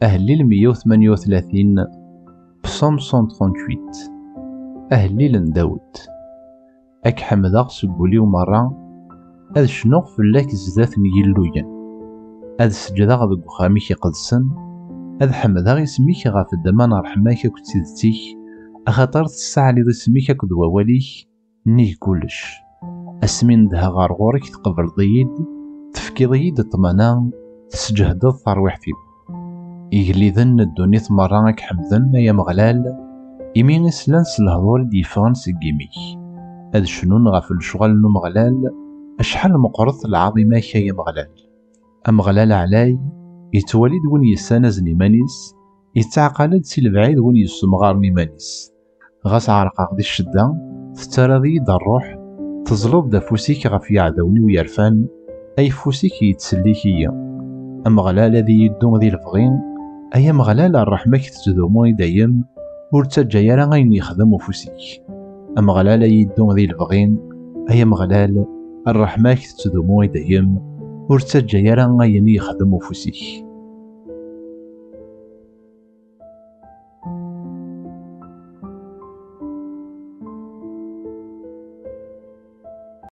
أهليل 138 بصوم 138. أهليل داود. أك حمداغ سبولي ومرا أذ شنوغ فلاك زدات نيلوين، أذ سجداغ ذو خاميك قدسن، أذ حمداغ اسميك غاف الدمان رحماك كتيدتيك، أخاطر تسعى لذ اسميك أكد وواليك نيك كلش. أسمين دها غار غورك تقبل ضيد، تفكي ضيد الطمانان، تسجهد الثروحتي. إيجليذن الدونيث مرة أك حمدن يا مغلال، إمين إسلانس الهضور ديفان سقيميك. أذ شنون غاف الشغل نو مغلال، أشحال مقرط العظيمة يا مغلال. أمغلال علاي يتولد ون يسانز نيمانيس، يتعقلد سي البعيد ون يسمغار نيمانيس. غاس عرقاق دي الشدة تتراضي دا الروح، تزلط دا فوسيك غاف يعدوني ويرفان، أي فوسيك يتسليكيا. أمغلال ذي يدوم ذي الفغين، أي مغلال الرحمة كتزدوموني دايم، ورتجا يرا غين يخدم فوسيك. أمغلال يدوم ذي الفغين، أي مغلال الرحمة كتزدوموني دايم، ورتجا يرا غين يخدم فوسيك.